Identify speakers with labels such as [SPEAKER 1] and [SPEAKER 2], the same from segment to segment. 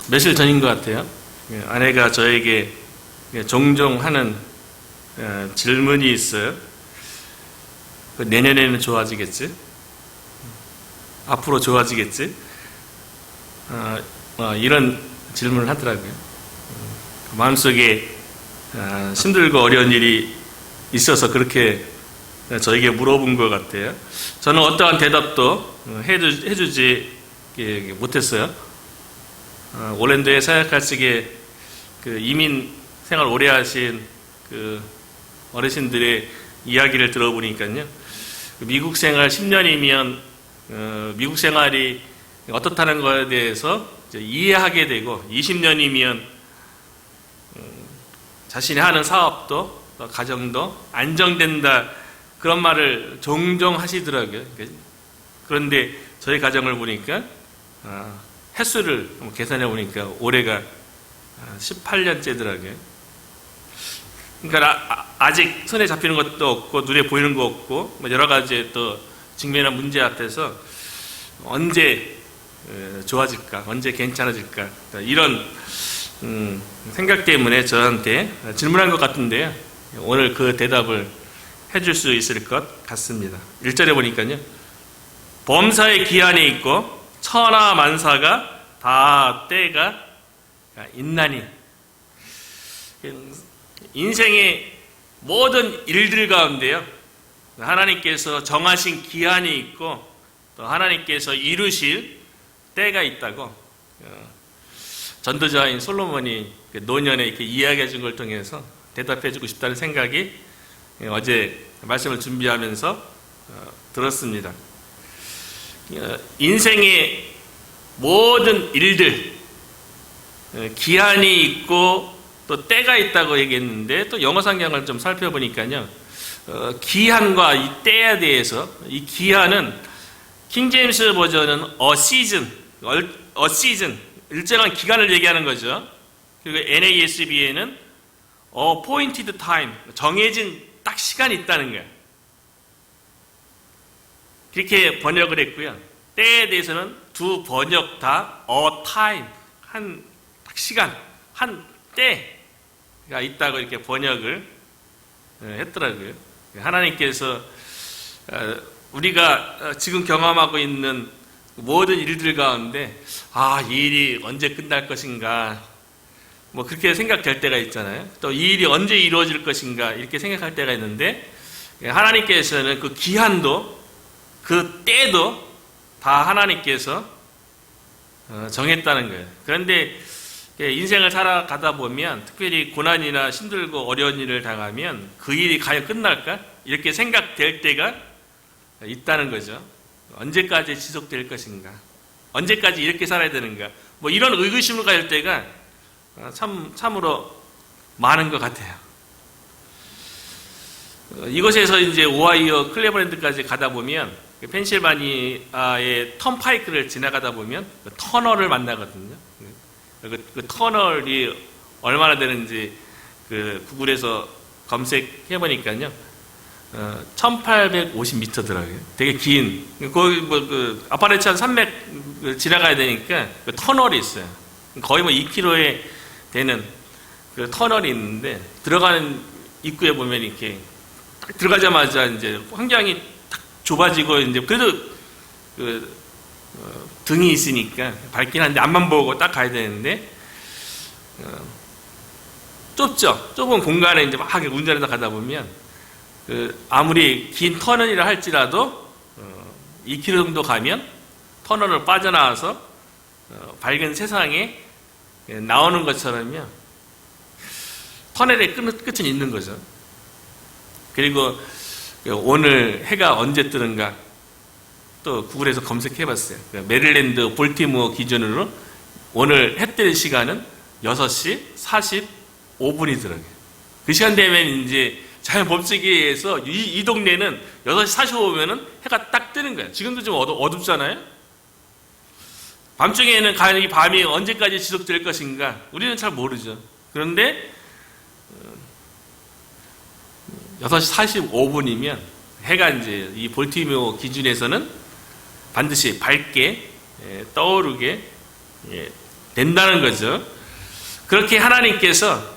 [SPEAKER 1] 며칠 전인 것 같아요. 아내가 저에게 종종 하는 질문이 있어요. 내년에는 좋아지겠지? 앞으로 좋아지겠지? 이런 질문을 하더라고요. 마음속에 힘들고 어려운 일이 있어서 그렇게 저에게 물어본 것 같아요. 저는 어떠한 대답도 해주지 못했어요. 올랜도에 사역할 적에 이민 생활 오래 하신 어르신들의 이야기를 들어보니까요. 미국 생활 10년이면 미국 생활이 어떻다는 것에 대해서 이해하게 되고 20년이면 자신이 하는 사업도 가정도 안정된다 그런 말을 종종 하시더라고요. 그런데 저희 가정을 보니까 횟수를 계산해 보니까 올해가 18년째더라고요. 그러니까 아직 손에 잡히는 것도 없고 눈에 보이는 거 없고 여러 가지 또 직면한 문제 앞에서 언제 좋아질까, 언제 괜찮아질까 이런 생각 때문에 저한테 질문한 것 같은데요. 오늘 그 대답을 해줄 수 있을 것 같습니다. 1절에 보니까요. 범사의 기한이 있고 천하 만사가 다 때가 있나니. 인생의 모든 일들 가운데요. 하나님께서 정하신 기한이 있고 또 하나님께서 이루실 때가 있다고 전도자인 솔로몬이 노년에 이렇게 이야기해 준 걸 통해서 대답해 주고 싶다는 생각이 어제 말씀을 준비하면서 들었습니다. 인생의 모든 일들 기한이 있고 또 때가 있다고 얘기했는데 또 영어 성경을 좀 살펴보니까요. 기한과 이 때에 대해서 이 기한은 킹제임스 버전은 a season 일정한 기간을 얘기하는 거죠. 그리고 NASB에는 appointed time 정해진 딱 시간이 있다는 거예요. 그렇게 번역을 했고요. 때에 대해서는 두 번역 다 a time 한 딱 시간 한 때가 있다고 이렇게 번역을 했더라고요. 하나님께서 우리가 지금 경험하고 있는 모든 일들 가운데 이 일이 언제 끝날 것인가 뭐 그렇게 생각될 때가 있잖아요. 또 이 일이 언제 이루어질 것인가 이렇게 생각할 때가 있는데 하나님께서는 그 기한도 그 때도 다 하나님께서 정했다는 거예요. 그런데 인생을 살아가다 보면 특별히 고난이나 힘들고 어려운 일을 당하면 그 일이 과연 끝날까? 이렇게 생각될 때가 있다는 거죠. 언제까지 지속될 것인가? 언제까지 이렇게 살아야 되는가? 뭐 이런 의구심을 가질 때가 참으로 많은 것 같아요. 이곳에서 이제 오하이오 클레버랜드까지 가다 보면 펜실바니아의 턴파이크를 지나가다 보면 터널을 만나거든요. 그 터널이 얼마나 되는지 구글에서 검색해 보니까요. 1850m더라고요. 되게 긴, 거기 아파레치안 산맥 지나가야 되니까 터널이 있어요. 거의 2km에 되는 그 터널이 있는데 들어가는 입구에 보면 이렇게 딱 들어가자마자 이제 환경이 딱 좁아지고 이제 그래도 등이 있으니까 밝긴 한데 앞만 보고 딱 가야 되는데 좁죠. 좁은 공간에 이제 막 운전해서 가다 보면 아무리 긴 터널이라 할지라도 2km 정도 가면 터널을 빠져나와서 밝은 세상에 나오는 것처럼요. 터널의 끝은 있는 거죠. 그리고 오늘 해가 언제 뜨는가 또 구글에서 검색해봤어요. 메릴랜드 볼티모어 기준으로 오늘 해 뜰 시간은 6시 45분이더라고요. 그 시간 되면 이제 자연 법칙에 의해서 이 동네는 6시 45분이면 해가 딱 뜨는 거예요. 지금도 좀 어둡잖아요. 밤중에는 과연 이 밤이 언제까지 지속될 것인가 우리는 잘 모르죠. 그런데 6시 45분이면 해가 이제 이 볼티모어 기준에서는 반드시 밝게 떠오르게 된다는 거죠. 그렇게 하나님께서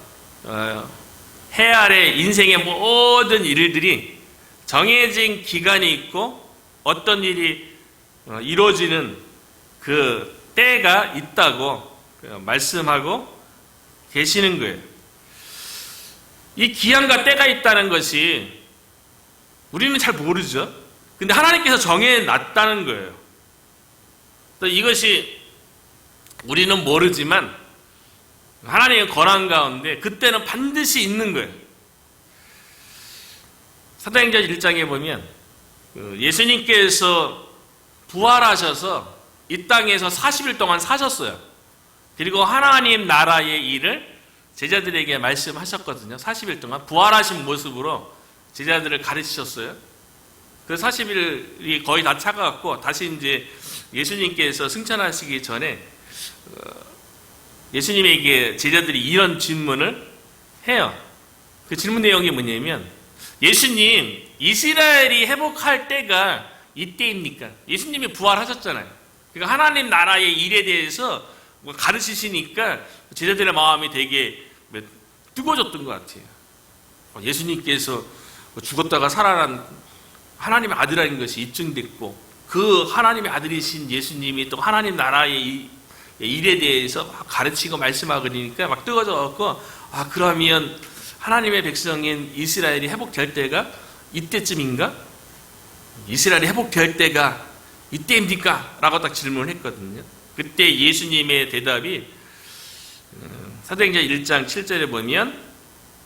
[SPEAKER 1] 해 아래 인생의 모든 일들이 정해진 기간이 있고 어떤 일이 이루어지는 그 때가 있다고 말씀하고 계시는 거예요. 이 기한과 때가 있다는 것이 우리는 잘 모르죠. 근데 하나님께서 정해놨다는 거예요. 또 이것이 우리는 모르지만 하나님의 권한 가운데 그때는 반드시 있는 거예요. 사도행전 1장에 보면 예수님께서 부활하셔서 이 땅에서 40일 동안 사셨어요. 그리고 하나님 나라의 일을 제자들에게 말씀하셨거든요. 40일 동안 부활하신 모습으로 제자들을 가르치셨어요. 그 40일이 거의 다 차가웠고 다시 이제 예수님께서 승천하시기 전에 예수님에게 제자들이 이런 질문을 해요. 그 질문 내용이 뭐냐면 예수님, 이스라엘이 회복할 때가 이때입니까? 예수님이 부활하셨잖아요. 그러니까 하나님 나라의 일에 대해서 가르치시니까 제자들의 마음이 되게 뜨거워졌던 것 같아요. 예수님께서 죽었다가 살아난 하나님의 아들인 것이 입증됐고 그 하나님의 아들이신 예수님이 또 하나님 나라의 일에 대해서 막 가르치고 말씀하고 그러니까 막 뜨거워져서 그러면 하나님의 백성인 이스라엘이 회복될 때가 이때쯤인가? 이스라엘이 회복될 때가 이때입니까? 라고 딱 질문을 했거든요. 그때 예수님의 대답이 사도행전 1장 7절에 보면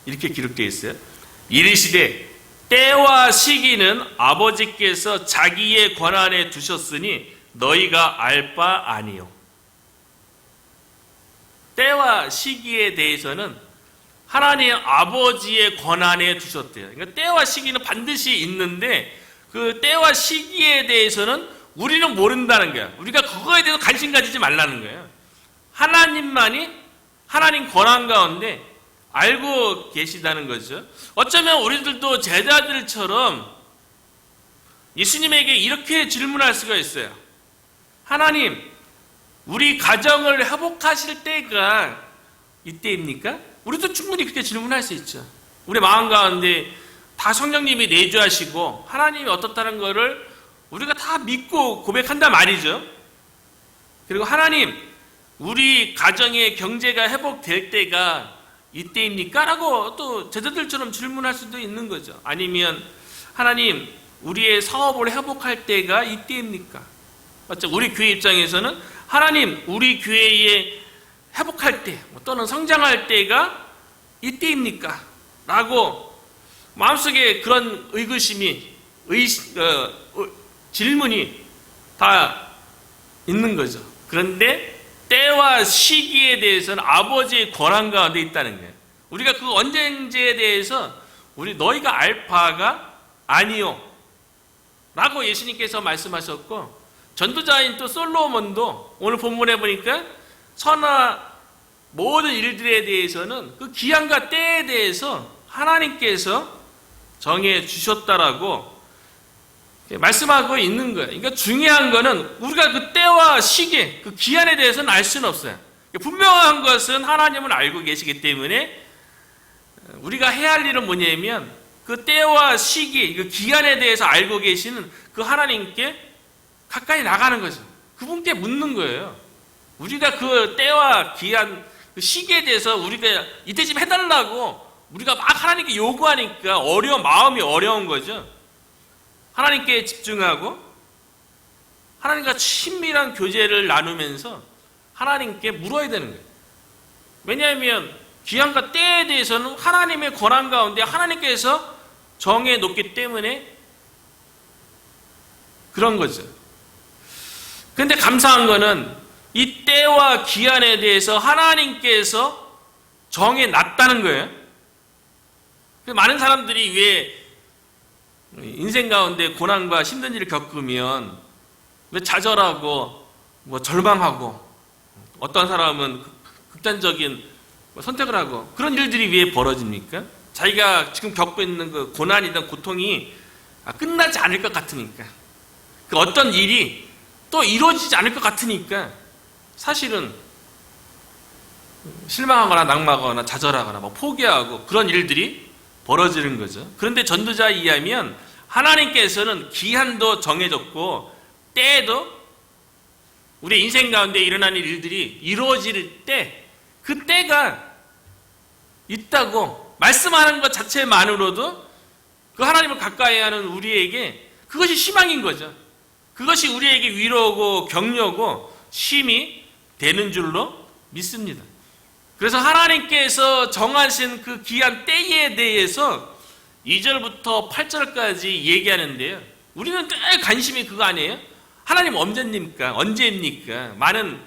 [SPEAKER 1] 이렇게 기록되어 있어요. 이르시되 때와 시기는 아버지께서 자기의 권한에 두셨으니 너희가 알 바 아니요. 때와 시기에 대해서는 하나님 아버지의 권한에 두셨대요. 그러니까 때와 시기는 반드시 있는데 그 때와 시기에 대해서는 우리는 모른다는 거야. 우리가 그거에 대해서 관심 가지지 말라는 거예요. 하나님만이 하나님 권한 가운데 알고 계시다는 거죠. 어쩌면 우리들도 제자들처럼 예수님에게 이렇게 질문할 수가 있어요. 하나님, 우리 가정을 회복하실 때가 이때입니까? 우리도 충분히 그렇게 질문할 수 있죠. 우리 마음 가운데 다 성령님이 내주하시고 하나님이 어떻다는 것을 우리가 다 믿고 고백한단 말이죠. 그리고 하나님, 우리 가정의 경제가 회복될 때가 이때입니까? 라고 또 제자들처럼 질문할 수도 있는 거죠. 아니면 하나님, 우리의 사업을 회복할 때가 이때입니까? 맞죠? 우리 교회 입장에서는 하나님, 우리 교회에 회복할 때 또는 성장할 때가 이때입니까? 라고 마음속에 그런 의구심이 질문이 다 있는 거죠. 그런데 때와 시기에 대해서는 아버지의 권한 가운데 있다는 거예요. 우리가 그 언젠지에 대해서 너희가 알 바가 아니요 라고 예수님께서 말씀하셨고, 전도자인 또 솔로몬도 오늘 본문에 보니까 천하 모든 일들에 대해서는 그 기한과 때에 대해서 하나님께서 정해 주셨다라고 말씀하고 있는 거예요. 그러니까 중요한 거는 우리가 그 때와 시기, 그 기한에 대해서는 알 수는 없어요. 분명한 것은 하나님은 알고 계시기 때문에 우리가 해야 할 일은 뭐냐면 그 때와 시기, 그 기한에 대해서 알고 계시는 그 하나님께 가까이 나가는 거죠. 그분께 묻는 거예요. 우리가 그 때와 기한, 그 시기에 대해서 우리가 이때쯤 해달라고 우리가 막 하나님께 요구하니까 마음이 어려운 거죠. 하나님께 집중하고 하나님과 친밀한 교제를 나누면서 하나님께 물어야 되는 거예요. 왜냐하면 기한과 때에 대해서는 하나님의 권한 가운데 하나님께서 정해 놓기 때문에 그런 거죠. 그런데 감사한 거는 이 때와 기한에 대해서 하나님께서 정해 놨다는 거예요. 많은 사람들이 왜 인생 가운데 고난과 힘든 일을 겪으면 왜 좌절하고 절망하고 어떤 사람은 극단적인 선택을 하고 그런 일들이 왜 벌어집니까? 자기가 지금 겪고 있는 그 고난이든 고통이 끝나지 않을 것 같으니까, 그 어떤 일이 또 이루어지지 않을 것 같으니까 사실은 실망하거나 낙마하거나 좌절하거나 뭐 포기하고 그런 일들이 벌어지는 거죠. 그런데 전도자에 의하면 하나님께서는 기한도 정해졌고 때도 우리 인생 가운데 일어나는 일들이 이루어질 때 그 때가 있다고 말씀하는 것 자체만으로도 그 하나님을 가까이 하는 우리에게 그것이 희망인 거죠. 그것이 우리에게 위로고 격려고 힘이 되는 줄로 믿습니다. 그래서 하나님께서 정하신 그 귀한 때에 대해서 2절부터 8절까지 얘기하는데요. 우리는 늘 관심이 그거 아니에요? 하나님 언제입니까? 많은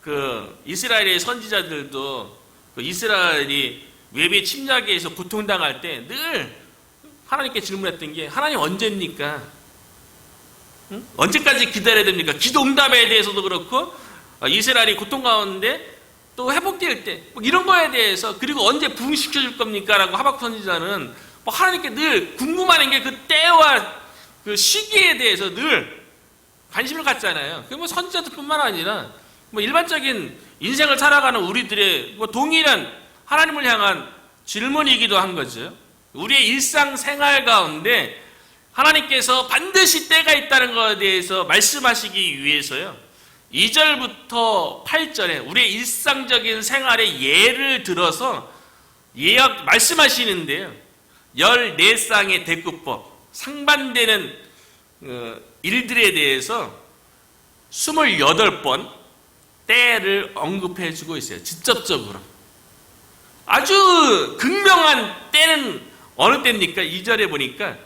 [SPEAKER 1] 그 이스라엘의 선지자들도 그 이스라엘이 외배 침략에 의해서 고통당할 때 늘 하나님께 질문했던 게 하나님 언제입니까? 응? 언제까지 기다려야 됩니까? 기도 응답에 대해서도 그렇고 이스라엘이 고통 가운데 또 회복될 때 뭐 이런 거에 대해서 그리고 언제 부흥시켜 줄 겁니까? 라고 하박국 선지자는 뭐 하나님께 늘 궁금한 게 그 때와 그 시기에 대해서 늘 관심을 갖잖아요. 그게 뭐 선지자들뿐만 아니라 뭐 일반적인 인생을 살아가는 우리들의 뭐 동일한 하나님을 향한 질문이기도 한 거죠. 우리의 일상생활 가운데 하나님께서 반드시 때가 있다는 것에 대해서 말씀하시기 위해서요. 2절부터 8절에 우리의 일상적인 생활의 예를 들어서 말씀하시는데요. 14쌍의 대구법, 상반되는 일들에 대해서 28번 때를 언급해 주고 있어요. 직접적으로. 아주 극명한 때는 어느 때입니까? 2절에 보니까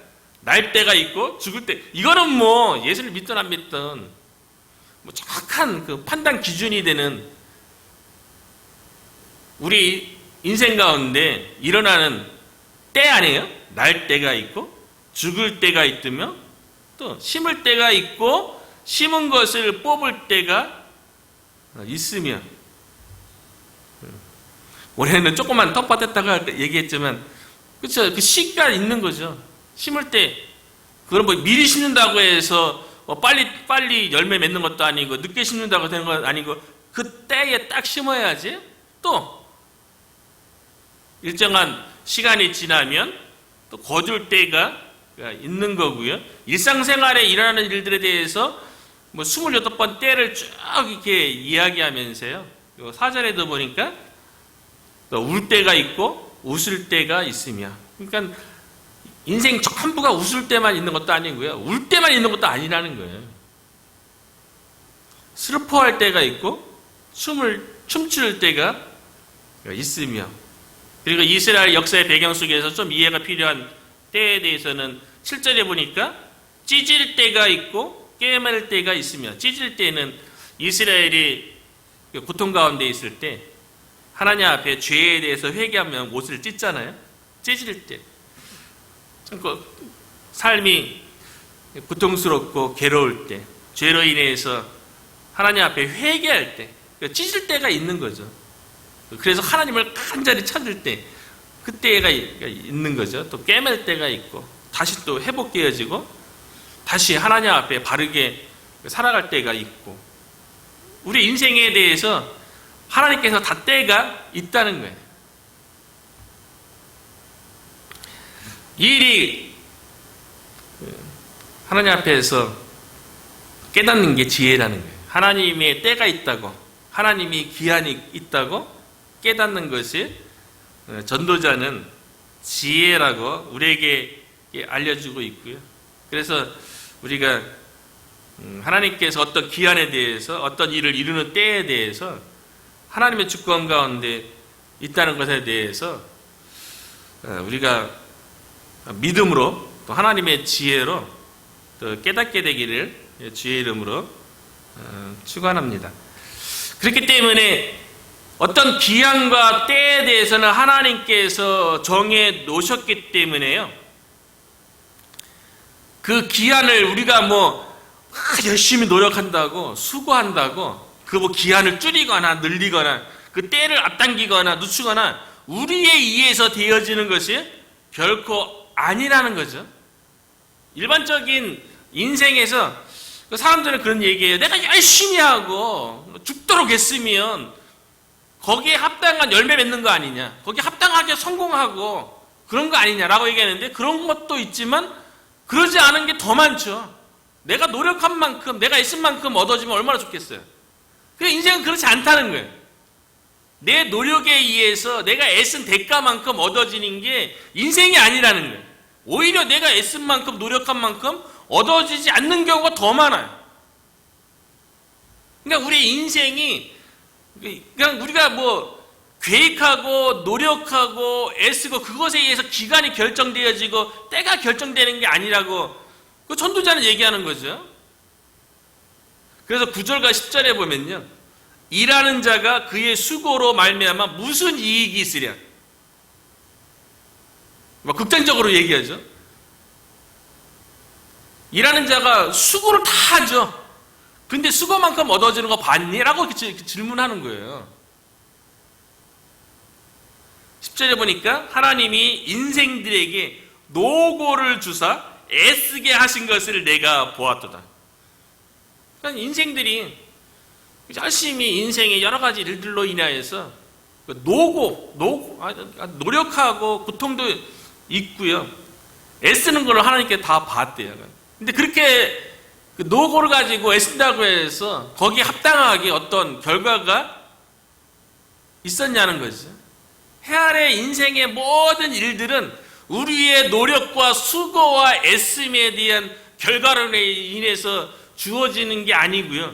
[SPEAKER 1] 날 때가 있고 죽을 때. 이거는 뭐 예수를 믿든 안 믿든 뭐 정확한 그 판단 기준이 되는 우리 인생 가운데 일어나는 때 아니에요? 날 때가 있고 죽을 때가 있으며 또 심을 때가 있고 심은 것을 뽑을 때가 있으며 올해는 조금만 텃밭했다가 얘기했지만 그렇죠. 그 시기가 있는 거죠. 심을 때 그건 뭐 미리 심는다고 해서 빨리 열매 맺는 것도 아니고 늦게 심는다고 되는 건 아니고 그 때에 딱 심어야지 또 일정한 시간이 지나면 또 거둘 때가 있는 거고요. 일상생활에 일어나는 일들에 대해서 뭐 28번 때를 쭉 이렇게 이야기하면서요. 4절에도 보니까 또 울 때가 있고 웃을 때가 있으며 그러니까 인생 전부가 웃을 때만 있는 것도 아니고요. 울 때만 있는 것도 아니라는 거예요. 슬퍼할 때가 있고 춤출 때가 있으며 그리고 이스라엘 역사의 배경 속에서 좀 이해가 필요한 때에 대해서는 7절에 보니까 찢을 때가 있고 깨맬 때가 있으며 찢을 때는 이스라엘이 고통 가운데 있을 때 하나님 앞에 죄에 대해서 회개하면 옷을 찢잖아요. 찢을 때 삶이 고통스럽고 괴로울 때 죄로 인해서 하나님 앞에 회개할 때 찢을 때가 있는 거죠. 그래서 하나님을 간절히 찾을 때 그때가 있는 거죠. 또 깨맬 때가 있고 다시 또 회복되어지고 다시 하나님 앞에 바르게 살아갈 때가 있고 우리 인생에 대해서 하나님께서 다 때가 있다는 거예요. 이 일이 하나님 앞에서 깨닫는 게 지혜라는 거예요. 하나님의 때가 있다고 하나님이 기한이 있다고 깨닫는 것이 전도자는 지혜라고 우리에게 알려주고 있고요. 그래서 우리가 하나님께서 어떤 기한에 대해서 어떤 일을 이루는 때에 대해서 하나님의 주권 가운데 있다는 것에 대해서 우리가 믿음으로 또 하나님의 지혜로 또 깨닫게 되기를 주의 이름으로 축원합니다. 그렇기 때문에 어떤 기한과 때에 대해서는 하나님께서 정해 놓으셨기 때문에요. 그 기한을 우리가 열심히 노력한다고 수고한다고 그 기한을 줄이거나 늘리거나 그 때를 앞당기거나 늦추거나 우리에 의해서 되어지는 것이 결코 아니라는 거죠. 일반적인 인생에서 사람들은 그런 얘기해요. 내가 열심히 하고 죽도록 했으면 거기에 합당한 열매 맺는 거 아니냐, 거기에 합당하게 성공하고 그런 거 아니냐라고 얘기하는데, 그런 것도 있지만 그러지 않은 게 더 많죠. 내가 노력한 만큼, 내가 애쓴 만큼 얻어지면 얼마나 좋겠어요. 근데 인생은 그렇지 않다는 거예요. 내 노력에 의해서 내가 애쓴 대가만큼 얻어지는 게 인생이 아니라는 거예요. 오히려 내가 애쓴 만큼, 노력한 만큼 얻어지지 않는 경우가 더 많아요. 그러니까 우리 인생이, 그냥 우리가 뭐 계획하고 노력하고 애쓰고 그것에 의해서 기간이 결정되어지고 때가 결정되는 게 아니라고 그 전도자는 얘기하는 거죠. 그래서 9절과 10절에 보면요, 일하는 자가 그의 수고로 말미암아 무슨 이익이 있으랴. 뭐 극단적으로 얘기하죠. 일하는 자가 수고를 다 하죠. 근데 수고만큼 얻어지는 거 봤니? 라고 이렇게 질문하는 거예요. 10절에 보니까 하나님이 인생들에게 노고를 주사 애쓰게 하신 것을 내가 보았도다. 그러니까 인생들이 열심히 인생의 여러 가지 일들로 인하여서 노력하고 고통도 있고요, 애쓰는 걸 하나님께 다 봤대요. 근데 그렇게 그 노고를 가지고 애쓴다고 해서 거기에 합당하게 어떤 결과가 있었냐는 거죠. 해 아래 인생의 모든 일들은 우리의 노력과 수고와 애씀에 대한 결과로 인해서 주어지는 게 아니고요,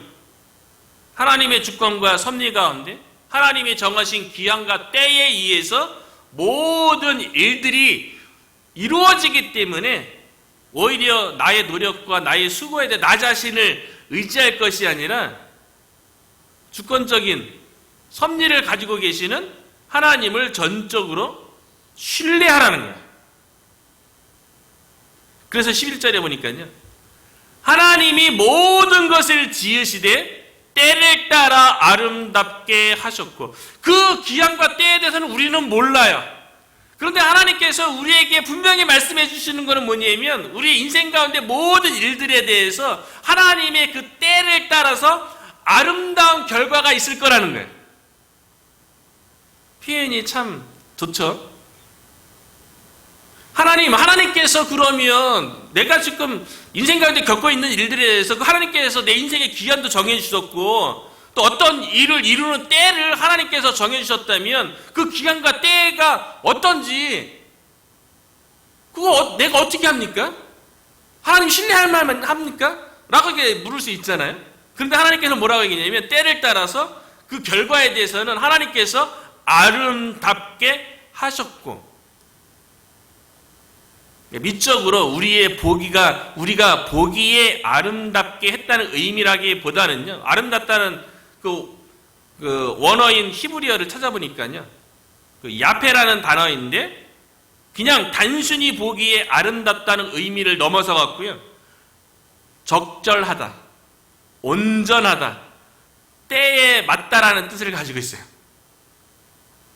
[SPEAKER 1] 하나님의 주권과 섭리 가운데 하나님이 정하신 기한과 때에 의해서 모든 일들이 이루어지기 때문에 오히려 나의 노력과 나의 수고에 대해 나 자신을 의지할 것이 아니라 주권적인 섭리를 가지고 계시는 하나님을 전적으로 신뢰하라는 거예요. 그래서 11절에 보니까요, 하나님이 모든 것을 지으시되 때를 따라 아름답게 하셨고, 그 기한과 때에 대해서는 우리는 몰라요. 그런데 하나님께서 우리에게 분명히 말씀해 주시는 것은 뭐냐면, 우리 인생 가운데 모든 일들에 대해서 하나님의 그 때를 따라서 아름다운 결과가 있을 거라는 거예요. 표현이 참 좋죠. 하나님께서 그러면 내가 지금 인생 가운데 겪고 있는 일들에 대해서 그 하나님께서 내 인생의 기한도 정해주셨고, 또 어떤 일을 이루는 때를 하나님께서 정해주셨다면 그 기한과 때가 어떤지 그거 내가 어떻게 합니까? 하나님 신뢰할 만한 합니까? 라고 물을 수 있잖아요. 그런데 하나님께서 뭐라고 얘기냐면, 때를 따라서 그 결과에 대해서는 하나님께서 아름답게 하셨고, 미적으로 우리가 보기에 아름답게 했다는 의미라기보다는요, 아름답다는 그 원어인 히브리어를 찾아보니까요, 그 야페라는 단어인데 그냥 단순히 보기에 아름답다는 의미를 넘어서 갖고요, 적절하다, 온전하다, 때에 맞다라는 뜻을 가지고 있어요.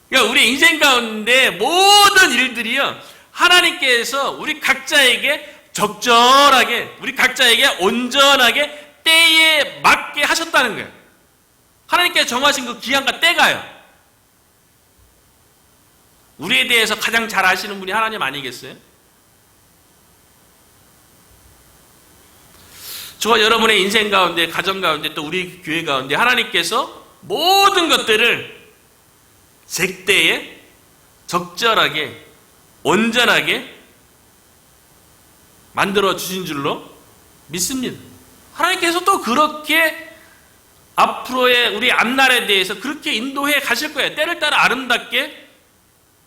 [SPEAKER 1] 그러니까 우리 인생 가운데 모든 일들이요, 하나님께서 우리 각자에게 적절하게, 우리 각자에게 온전하게 때에 맞게 하셨다는 거예요. 하나님께서 정하신 그 기한과 때가요. 우리에 대해서 가장 잘 아시는 분이 하나님 아니겠어요? 저와 여러분의 인생 가운데, 가정 가운데, 또 우리 교회 가운데 하나님께서 모든 것들을 제때에 적절하게 온전하게 만들어 주신 줄로 믿습니다. 하나님께서 또 그렇게 앞으로의 우리 앞날에 대해서 그렇게 인도해 가실 거예요. 때를 따라 아름답게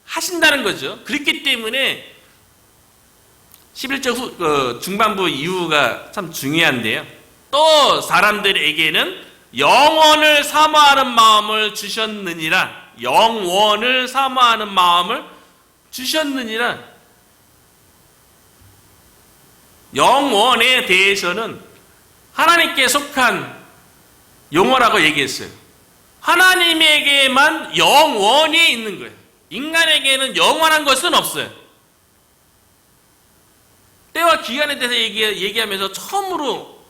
[SPEAKER 1] 하신다는 거죠. 그렇기 때문에 11절 중반부 이유가 참 중요한데요, 또 사람들에게는 영원을 사모하는 마음을 주셨느니라. 영원을 사모하는 마음을 주셨느니라. 영원에 대해서는 하나님께 속한 용어라고 얘기했어요. 하나님에게만 영원이 있는 거예요. 인간에게는 영원한 것은 없어요. 때와 기한에 대해서 얘기하면서 처음으로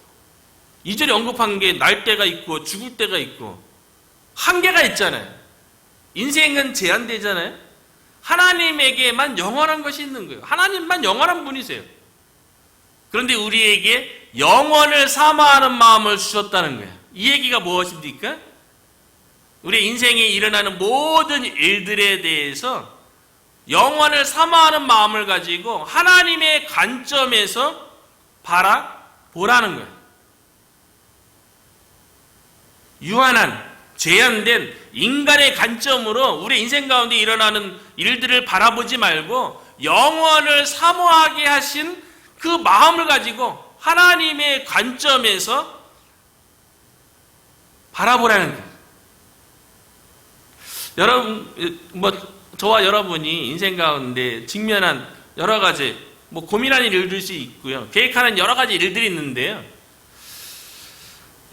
[SPEAKER 1] 2절에 언급한 게 날 때가 있고 죽을 때가 있고 한계가 있잖아요. 인생은 제한되잖아요. 하나님에게만 영원한 것이 있는 거예요. 하나님만 영원한 분이세요. 그런데 우리에게 영원을 사모하는 마음을 주셨다는 거예요. 이 얘기가 무엇입니까? 우리 인생에 일어나는 모든 일들에 대해서 영원을 사모하는 마음을 가지고 하나님의 관점에서 바라보라는 거예요. 유한한, 제한된 인간의 관점으로 우리 인생 가운데 일어나는 일들을 바라보지 말고 영원을 사모하게 하신 그 마음을 가지고 하나님의 관점에서 바라보라는 거예요. 여러분, 저와 여러분이 인생 가운데 직면한 여러 가지 고민하는 일들이 있고요. 계획하는 여러 가지 일들이 있는데요.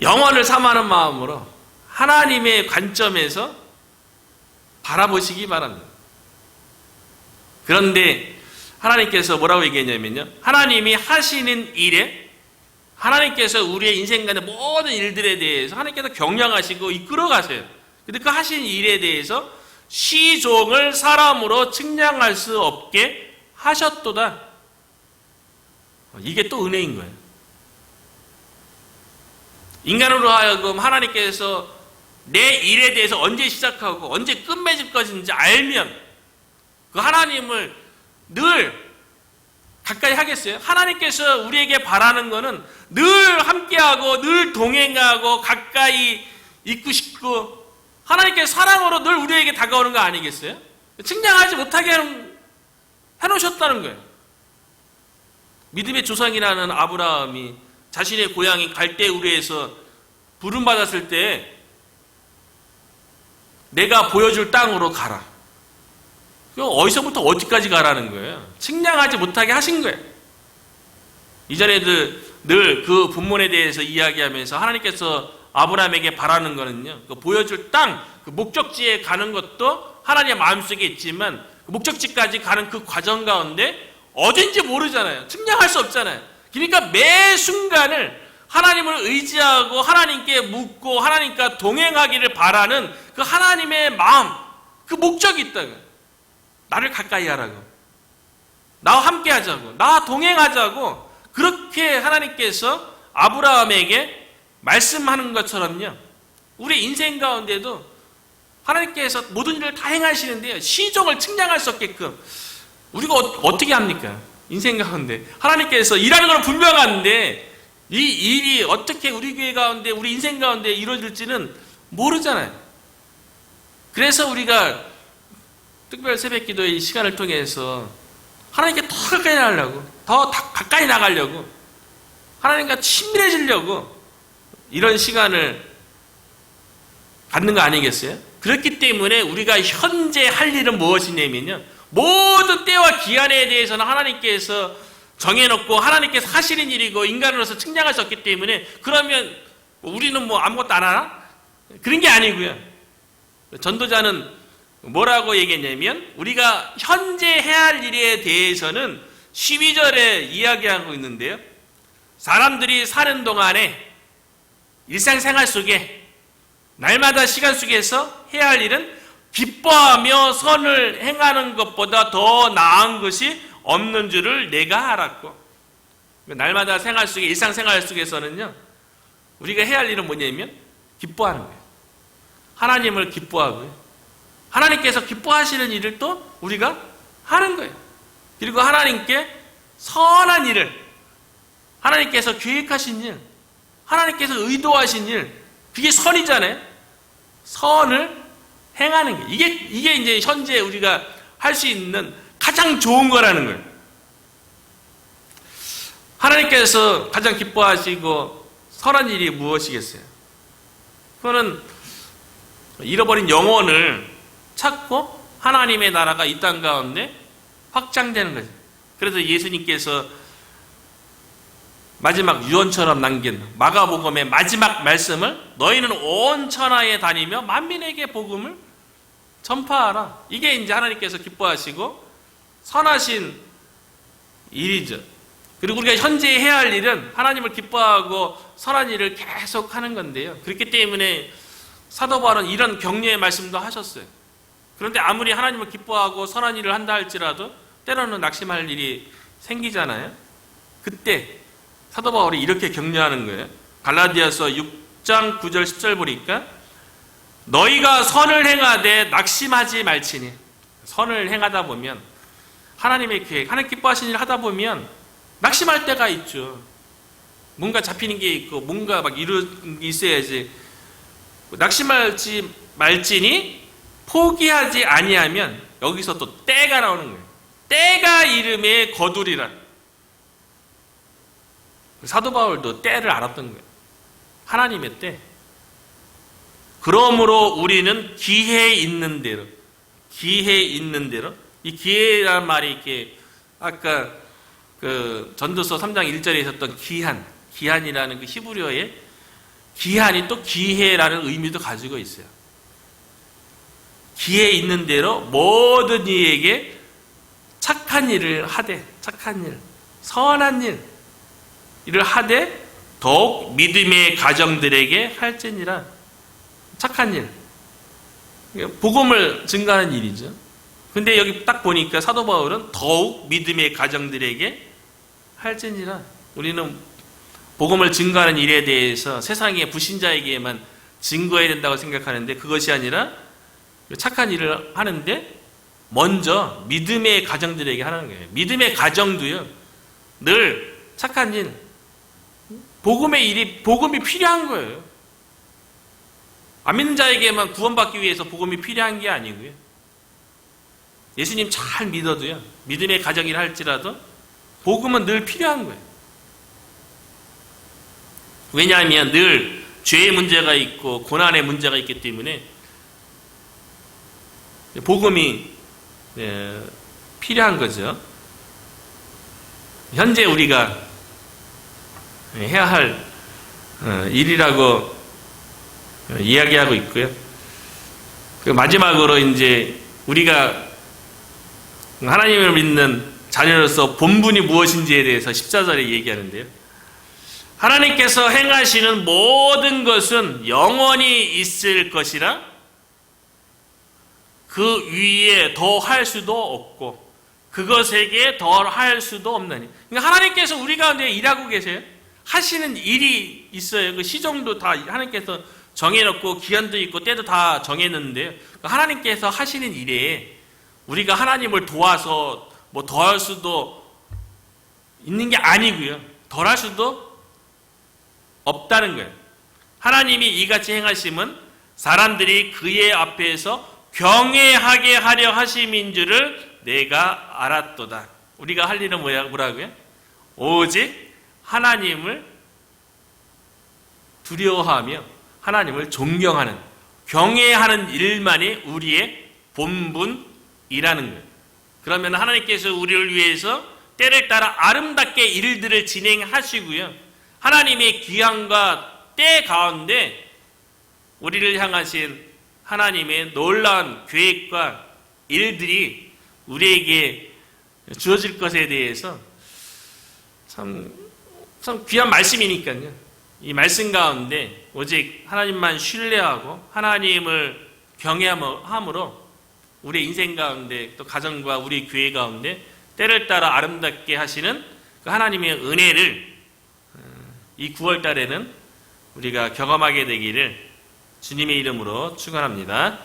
[SPEAKER 1] 영원을 사모하는 마음으로 하나님의 관점에서 바라보시기 바랍니다. 그런데 하나님께서 뭐라고 얘기했냐면요. 하나님이 하시는 일에 하나님께서 우리의 인생 간의 모든 일들에 대해서 하나님께서 경영하시고 이끌어 가세요. 근데 그 하신 일에 대해서 시종을 사람으로 측량할 수 없게 하셨도다. 이게 또 은혜인 거예요. 인간으로 하여금 하나님께서 내 일에 대해서 언제 시작하고 언제 끝맺을 것인지 알면 그 하나님을 늘 가까이 하겠어요? 하나님께서 우리에게 바라는 거는 늘 함께하고 늘 동행하고 가까이 있고 싶고 하나님께서 사랑으로 늘 우리에게 다가오는 거 아니겠어요? 측량하지 못하게 해놓으셨다는 거예요. 믿음의 조상이라는 아브라함이 자신의 고향인 갈대우르에서 부름받았을 때 내가 보여줄 땅으로 가라. 어디서부터 어디까지 가라는 거예요? 측량하지 못하게 하신 거예요. 이전에도 늘 그 본문에 대해서 이야기하면서 하나님께서 아브라함에게 바라는 거는요. 그 보여줄 땅, 그 목적지에 가는 것도 하나님의 마음속에 있지만 그 목적지까지 가는 그 과정 가운데 어딘지 모르잖아요. 측량할 수 없잖아요. 그러니까 매 순간을 하나님을 의지하고 하나님께 묻고 하나님과 동행하기를 바라는 그 하나님의 마음, 그 목적이 있다고요. 나를 가까이 하라고, 나와 함께 하자고, 나와 동행하자고 그렇게 하나님께서 아브라함에게 말씀하는 것처럼요. 우리 인생 가운데도 하나님께서 모든 일을 다 행하시는데요. 시종을 측량할 수 없게끔 우리가 어떻게 합니까? 인생 가운데 하나님께서 일하는 건 분명한데 이 일이 어떻게 우리 교회 가운데 우리 인생 가운데 이루어질지는 모르잖아요. 그래서 우리가 특별 새벽 기도의 시간을 통해서 하나님께 더 가까이 나가려고, 더 가까이 나가려고, 하나님과 친밀해지려고 이런 시간을 갖는 거 아니겠어요? 그렇기 때문에 우리가 현재 할 일은 무엇이냐면요. 모든 때와 기한에 대해서는 하나님께서 정해놓고 하나님께서 하시는 일이고 인간으로서 측량할 수 없기 때문에 그러면 우리는 아무것도 안 하나? 그런 게 아니고요. 전도자는 뭐라고 얘기했냐면 우리가 현재 해야 할 일에 대해서는 12절에 이야기하고 있는데요. 사람들이 사는 동안에 일상생활 속에 날마다 시간 속에서 해야 할 일은 기뻐하며 선을 행하는 것보다 더 나은 것이 없는 줄을 내가 알았고, 날마다 생활 속에 일상생활 속에서는요 우리가 해야 할 일은 뭐냐면 기뻐하는 거예요. 하나님을 기뻐하고요. 하나님께서 기뻐하시는 일을 또 우리가 하는 거예요. 그리고 하나님께 선한 일을, 하나님께서 계획하신 일, 하나님께서 의도하신 일, 그게 선이잖아요. 선을 행하는 게 이게 이제 현재 우리가 할 수 있는 가장 좋은 거라는 거예요. 하나님께서 가장 기뻐하시고 선한 일이 무엇이겠어요? 그거는 잃어버린 영혼을 찾고 하나님의 나라가 이 땅 가운데 확장되는 거죠. 그래서 예수님께서 마지막 유언처럼 남긴 마가복음의 마지막 말씀을 너희는 온 천하에 다니며 만민에게 복음을 전파하라. 이게 이제 하나님께서 기뻐하시고 선하신 일이죠. 그리고 우리가 현재 해야 할 일은 하나님을 기뻐하고 선한 일을 계속 하는 건데요. 그렇기 때문에 사도 바울은 이런 격려의 말씀도 하셨어요. 그런데 아무리 하나님을 기뻐하고 선한 일을 한다 할지라도 때로는 낙심할 일이 생기잖아요. 그때 사도 바울이 이렇게 격려하는 거예요. 갈라디아서 6장 9절 10절 보니까 너희가 선을 행하되 낙심하지 말지니. 선을 행하다 보면 하나님의 계획, 하나님 기뻐하시는 일을 하다 보면 낙심할 때가 있죠. 뭔가 잡히는 게 있고 뭔가 막 있어야지. 낙심하지 말지니 포기하지 아니하면 여기서 또 때가 나오는 거예요. 때가 이름에 거두리라. 사도 바울도 때를 알았던 거예요. 하나님의 때. 그러므로 우리는 기회에 있는 대로, 이 기회란 말이 이렇게 아까 그 전도서 3장 1절에 있었던 기한이라는 그 히브리어의 기한이 또 기회라는 의미도 가지고 있어요. 기회에 있는 대로 모든 이에게 착한 일을 하되, 선한 일을 하되 더욱 믿음의 가정들에게 할지니라. 착한 일, 복음을 증가하는 일이죠. 근데 여기 딱 보니까 사도 바울은 더욱 믿음의 가정들에게 할지니라. 우리는 복음을 증거하는 일에 대해서 세상의 불신자에게만 증거해야 된다고 생각하는데 그것이 아니라 착한 일을 하는데 먼저 믿음의 가정들에게 하는 거예요. 믿음의 가정도요, 늘 착한 일, 복음이 필요한 거예요. 안 믿는 자에게만 구원받기 위해서 복음이 필요한 게 아니고요. 예수님 잘 믿어도요, 믿음의 가정이라 할지라도 복음은 늘 필요한 거예요. 왜냐하면 늘 죄의 문제가 있고 고난의 문제가 있기 때문에 복음이 필요한 거죠. 현재 우리가 해야 할 일이라고 이야기하고 있고요. 마지막으로 이제 우리가 하나님을 믿는 자녀로서 본분이 무엇인지에 대해서 14절에 얘기하는데요. 하나님께서 행하시는 모든 것은 영원히 있을 것이라 그 위에 더 할 수도 없고 그것에게 더 할 수도 없나니. 그러니까 하나님께서 우리 가운데 일하고 계세요. 하시는 일이 있어요. 그 시종도 다 하나님께서 정해놓고 기한도 있고 때도 다 정해놨는데요. 하나님께서 하시는 일에 우리가 하나님을 도와서 뭐 더할 수도 있는 게 아니고요. 덜할 수도 없다는 거예요. 하나님이 이같이 행하심은 사람들이 그의 앞에서 경외하게 하려 하심인 줄을 내가 알았도다. 우리가 할 일은 뭐라고요? 오직 하나님을 두려워하며 하나님을 존경하는, 경외하는 일만이 우리의 본분이라는 거예요. 그러면 하나님께서 우리를 위해서 때를 따라 아름답게 일들을 진행하시고요. 하나님의 기한과 때 가운데 우리를 향하신 하나님의 놀라운 계획과 일들이 우리에게 주어질 것에 대해서 참 귀한 말씀이니까요. 이 말씀 가운데 오직 하나님만 신뢰하고 하나님을 경외함으로 우리 인생 가운데 또 가정과 우리 교회 가운데 때를 따라 아름답게 하시는 그 하나님의 은혜를 이 9월 달에는 우리가 경험하게 되기를 주님의 이름으로 축원합니다.